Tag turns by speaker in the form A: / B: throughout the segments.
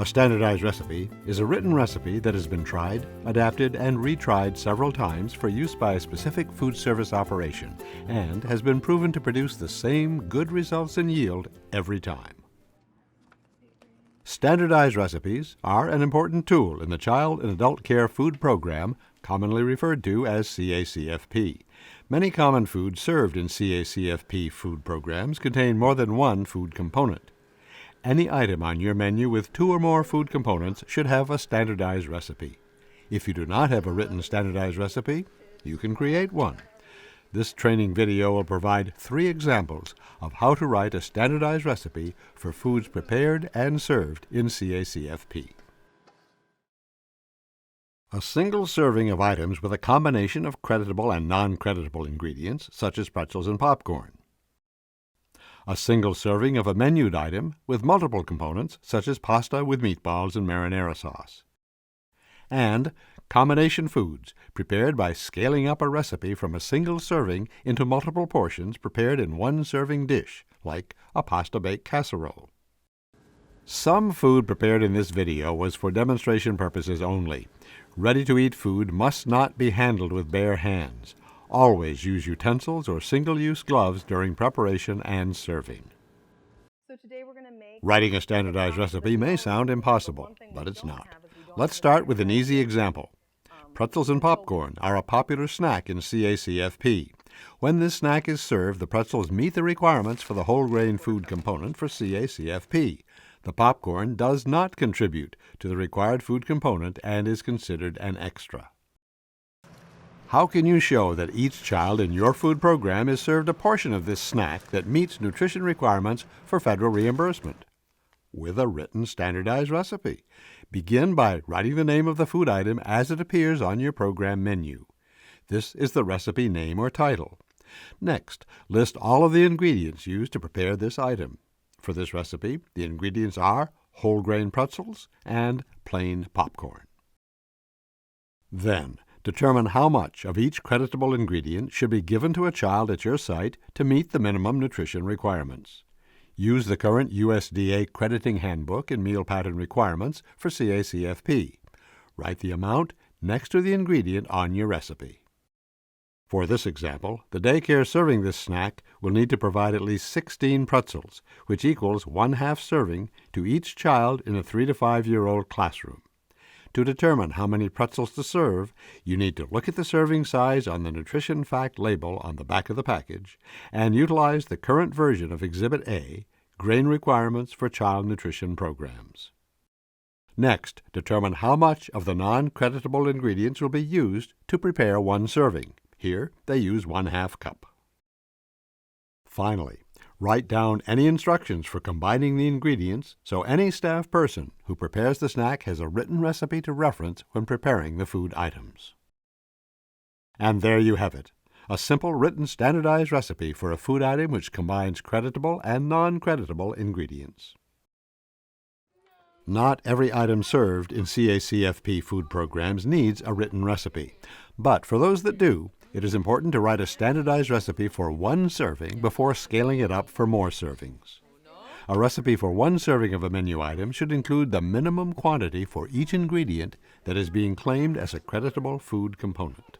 A: standardized recipe is a written recipe that has been tried, adapted, and retried several times for use by a specific food service operation and has been proven to produce the same good results in yield every time. Standardized recipes are an important tool in the Child and Adult Care Food Program, commonly referred to as CACFP. Many common foods served in CACFP food programs contain more than one food component. Any item on your menu with 2 or more food components should have a standardized recipe. If you do not have a written standardized recipe, you can create one. This training video will provide 3 examples of how to write a standardized recipe for foods prepared and served in CACFP. A single serving of items with a combination of creditable and non-creditable ingredients, such as pretzels and popcorn. A single serving of a menued item with multiple components, such as pasta with meatballs and marinara sauce. And combination foods prepared by scaling up a recipe from a single serving into multiple portions prepared in one serving dish, like a pasta-baked casserole. Some food prepared in this video was for demonstration purposes only. Ready-to-eat food must not be handled with bare hands. Always use utensils or single-use gloves during preparation and serving. Writing a standardized recipe may sound impossible, but it's not. Let's start with an easy example. Pretzels and popcorn are a popular snack in CACFP. When this snack is served, the pretzels meet the requirements for the whole grain food component for CACFP. The popcorn does not contribute to the required food component and is considered an extra. How can you show that each child in your food program is served a portion of this snack that meets nutrition requirements for federal reimbursement? With a written standardized recipe. Begin by writing the name of the food item as it appears on your program menu. This is the recipe name or title. Next, list all of the ingredients used to prepare this item. For this recipe, the ingredients are whole grain pretzels and plain popcorn. Then, determine how much of each creditable ingredient should be given to a child at your site to meet the minimum nutrition requirements. Use the current USDA crediting handbook and meal pattern requirements for CACFP. Write the amount next to the ingredient on your recipe. For this example, the daycare serving this snack will need to provide at least 16 pretzels, which equals 1/2 serving to each child in a 3 to 5-year-old classroom. To determine how many pretzels to serve, you need to look at the serving size on the nutrition fact label on the back of the package and utilize the current version of Exhibit A, Grain Requirements for Child Nutrition Programs. Next, determine how much of the non-creditable ingredients will be used to prepare one serving. Here, they use 1/2 cup. Finally, write down any instructions for combining the ingredients so any staff person who prepares the snack has a written recipe to reference when preparing the food items. And there you have it, a simple written standardized recipe for a food item which combines creditable and non-creditable ingredients. Not every item served in CACFP food programs needs a written recipe, but for those that do, it is important to write a standardized recipe for one serving before scaling it up for more servings. A recipe for one serving of a menu item should include the minimum quantity for each ingredient that is being claimed as a creditable food component.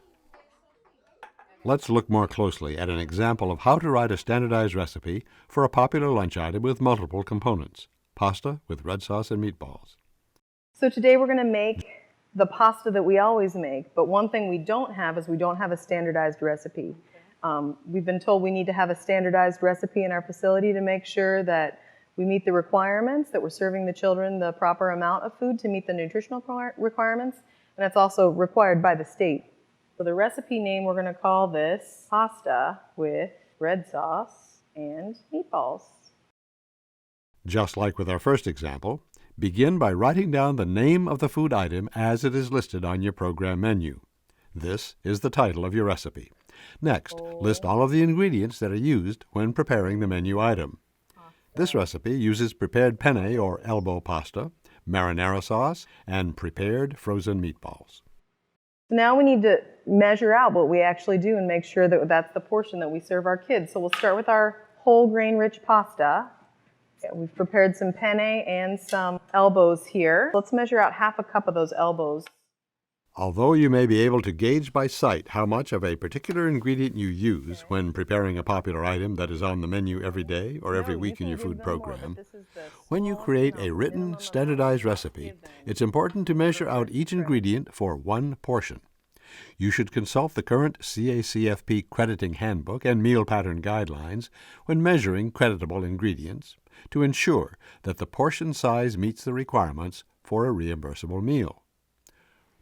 A: Let's look more closely at an example of how to write a standardized recipe for a popular lunch item with multiple components, pasta with red sauce and meatballs.
B: So today we're going to make the pasta that we always make, but one thing we don't have is we don't have a standardized recipe. We've been told we need to have a standardized recipe in our facility to make sure that we meet the requirements, that we're serving the children the proper amount of food to meet the nutritional requirements, and that's also required by the state. So the recipe name, we're going to call this pasta with red sauce and meatballs.
A: Just like with our first example, begin by writing down the name of the food item as it is listed on your program menu. This is the title of your recipe. Next, list all of the ingredients that are used when preparing the menu item. This recipe uses prepared penne or elbow pasta, marinara sauce, and prepared frozen meatballs.
B: Now we need to measure out what we actually do and make sure that that's the portion that we serve our kids. So we'll start with our whole grain rich pasta. We've prepared some penne and some elbows here. Let's measure out half a cup of those elbows.
A: Although you may be able to gauge by sight how much of a particular ingredient you use when preparing a popular item that is on the menu every day or every week in your food program, when you create a written, standardized recipe, it's important to measure out each ingredient for one portion. You should consult the current CACFP crediting handbook and meal pattern guidelines when measuring creditable ingredients to ensure that the portion size meets the requirements for a reimbursable meal.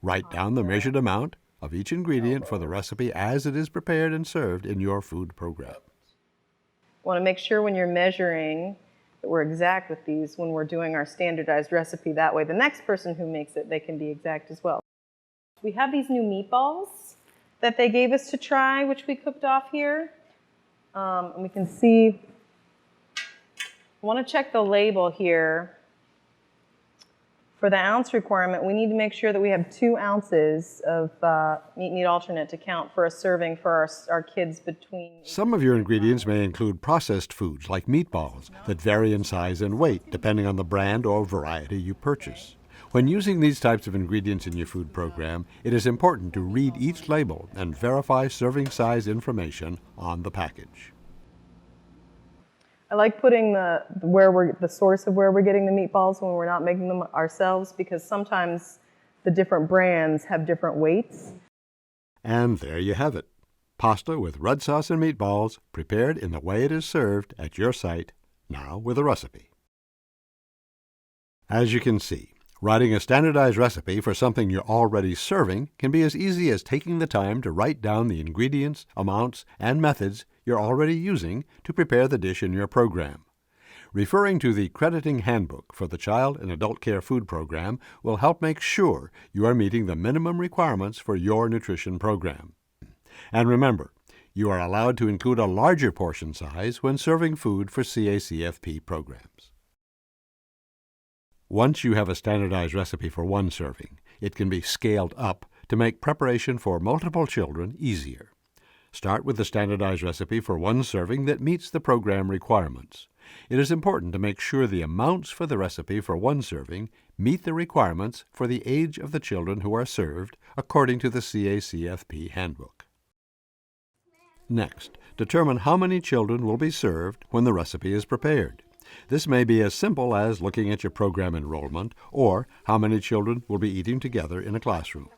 A: Write down the measured amount of each ingredient for the recipe as it is prepared and served in your food program.
B: Want to make sure when you're measuring that we're exact with these when we're doing our standardized recipe. That way the next person who makes it, they can be exact as well. We have these new meatballs that they gave us to try, which we cooked off here. And we can see, I want to check the label here. For the ounce requirement, we need to make sure that we have 2 ounces of meat alternate to count for a serving for our kids between.
A: Some of your ingredients may include processed foods like meatballs that vary in size and weight depending on the brand or variety you purchase. When using these types of ingredients in your food program, it is important to read each label and verify serving size information on the package.
B: I like putting the source of where we're getting the meatballs when we're not making them ourselves, because sometimes the different brands have different weights.
A: And there you have it. Pasta with red sauce and meatballs prepared in the way it is served at your site, now with a recipe. As you can see, writing a standardized recipe for something you're already serving can be as easy as taking the time to write down the ingredients, amounts, and methods you're already using to prepare the dish in your program. Referring to the crediting handbook for the Child and Adult Care Food Program will help make sure you are meeting the minimum requirements for your nutrition program. And remember, you are allowed to include a larger portion size when serving food for CACFP programs. Once you have a standardized recipe for one serving, it can be scaled up to make preparation for multiple children easier. Start with the standardized recipe for one serving that meets the program requirements. It is important to make sure the amounts for the recipe for one serving meet the requirements for the age of the children who are served according to the CACFP handbook. Next, determine how many children will be served when the recipe is prepared. This may be as simple as looking at your program enrollment or how many children will be eating together in a classroom.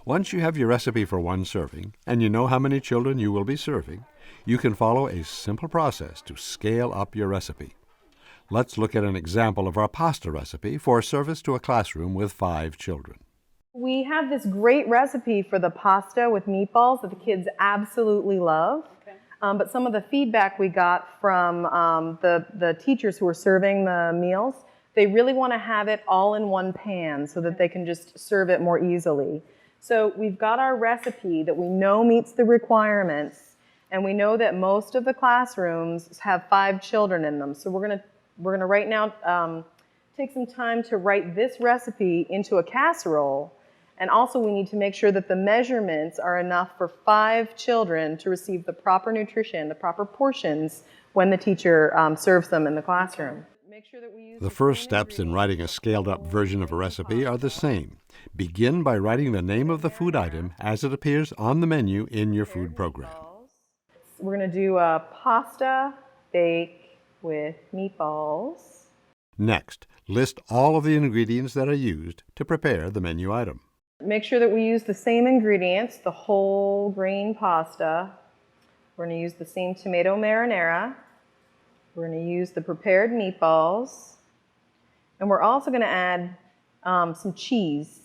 A: Once you have your recipe for one serving and you know how many children you will be serving, you can follow a simple process to scale up your recipe. Let's look at an example of our pasta recipe for service to a classroom with 5 children.
B: We have this great recipe for the pasta with meatballs that the kids absolutely love. But some of the feedback we got from the teachers who are serving the meals, they really want to have it all in one pan so that they can just serve it more easily. So we've got our recipe that we know meets the requirements, and we know that most of the classrooms have 5 children in them. So we're gonna right now take some time to write this recipe into a casserole. And also we need to make sure that the measurements are enough for 5 children to receive the proper nutrition, the proper portions, when the teacher serves them in the classroom.
A: The first steps in writing a scaled-up version of a recipe are the same. Begin by writing the name of the food item as it appears on the menu in your food program.
B: We're going to do a pasta bake with meatballs.
A: Next, list all of the ingredients that are used to prepare the menu item.
B: Make sure that we use the same ingredients, the whole grain pasta. We're going to use the same tomato marinara. We're going to use the prepared meatballs. And we're also going to add some cheese.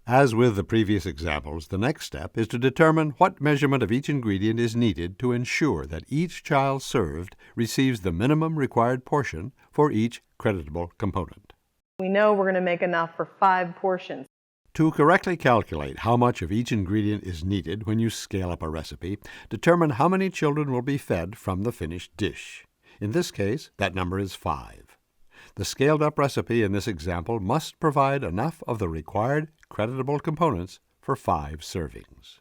A: As with the previous examples, the next step is to determine what measurement of each ingredient is needed to ensure that each child served receives the minimum required portion for each creditable component.
B: We know we're going to make enough for 5 portions.
A: To correctly calculate how much of each ingredient is needed when you scale up a recipe, determine how many children will be fed from the finished dish. In this case, that number is 5. The scaled-up recipe in this example must provide enough of the required creditable components for 5 servings.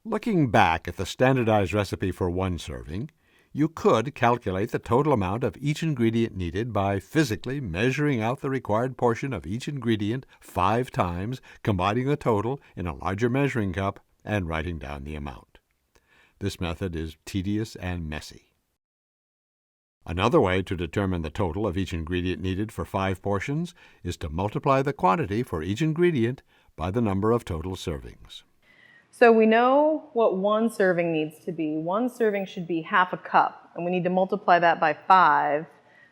A: Looking back at the standardized recipe for one serving, You could calculate the total amount of each ingredient needed by physically measuring out the required portion of each ingredient 5 times, combining the total in a larger measuring cup, and writing down the amount. This method is tedious and messy. Another way to determine the total of each ingredient needed for 5 portions is to multiply the quantity for each ingredient by the number of total servings.
B: So we know what 1 serving needs to be. 1 serving should be half a cup, and we need to multiply that by 5.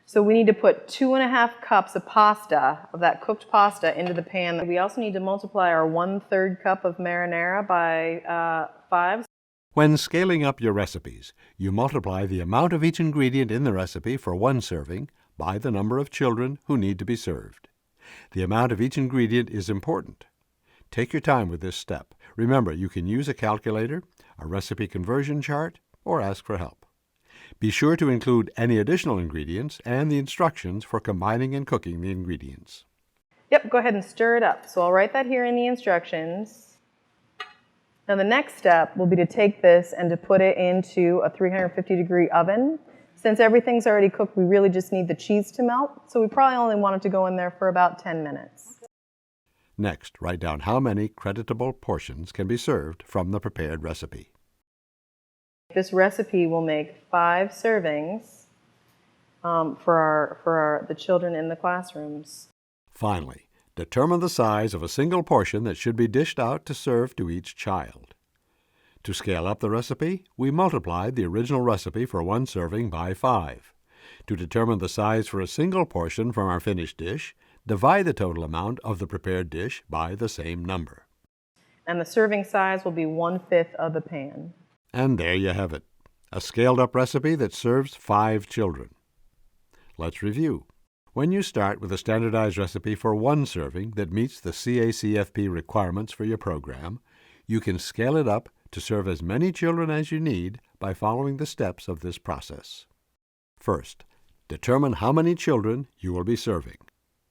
B: So we need to put 2½ cups of pasta, of that cooked pasta, into the pan. We also need to multiply our 1/3 cup of marinara by 5.
A: When scaling up your recipes, you multiply the amount of each ingredient in the recipe for 1 serving by the number of children who need to be served. The amount of each ingredient is important. Take your time with this step. Remember, you can use a calculator, a recipe conversion chart, or ask for help. Be sure to include any additional ingredients and the instructions for combining and cooking the ingredients.
B: Yep, go ahead and stir it up. So I'll write that here in the instructions. Now the next step will be to take this and to put it into a 350-degree oven. Since everything's already cooked, we really just need the cheese to melt, so we probably only want it to go in there for about 10 minutes.
A: Next, write down how many creditable portions can be served from the prepared recipe.
B: This recipe will make 5 servings for the children in the classrooms.
A: Finally, determine the size of a single portion that should be dished out to serve to each child. To scale up the recipe, we multiplied the original recipe for 1 serving by 5. To determine the size for a single portion from our finished dish, divide the total amount of the prepared dish by the same number.
B: And the serving size will be 1/5 of the pan.
A: And there you have it, a scaled-up recipe that serves 5 children. Let's review. When you start with a standardized recipe for 1 serving that meets the CACFP requirements for your program, you can scale it up to serve as many children as you need by following the steps of this process. First, determine how many children you will be serving.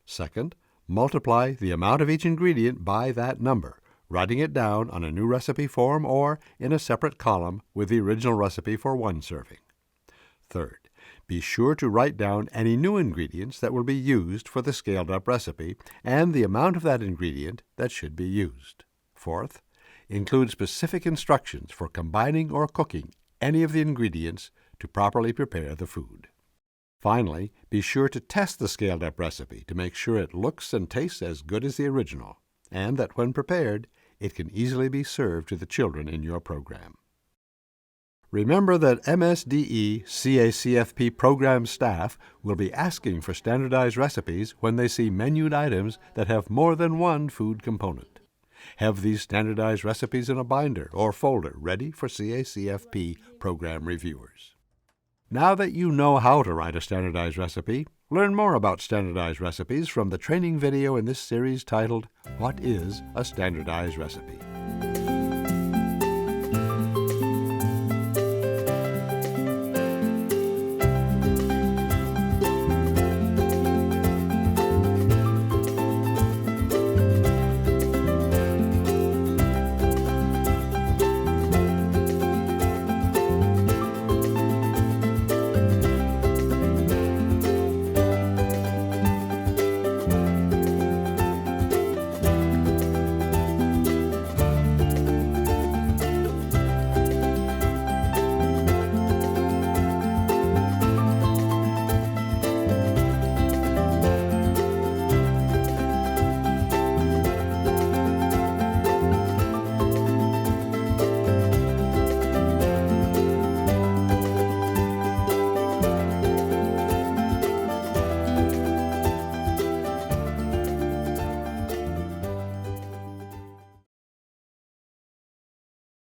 A: Second, multiply the amount of each ingredient by that number, writing it down on a new recipe form or in a separate column with the original recipe for 1 serving. Third, be sure to write down any new ingredients that will be used for the scaled-up recipe and the amount of that ingredient that should be used. Fourth, include specific instructions for combining or cooking any of the ingredients to properly prepare the food. Finally, be sure to test the scaled-up recipe to make sure it looks and tastes as good as the original, and that when prepared, it can easily be served to the children in your program. Remember that MSDE CACFP program staff will be asking for standardized recipes when they see menued items that have more than 1 food component. Have these standardized recipes in a binder or folder ready for CACFP program reviewers. Now that you know how to write a standardized recipe, learn more about standardized recipes from the training video in this series titled, What is a Standardized Recipe?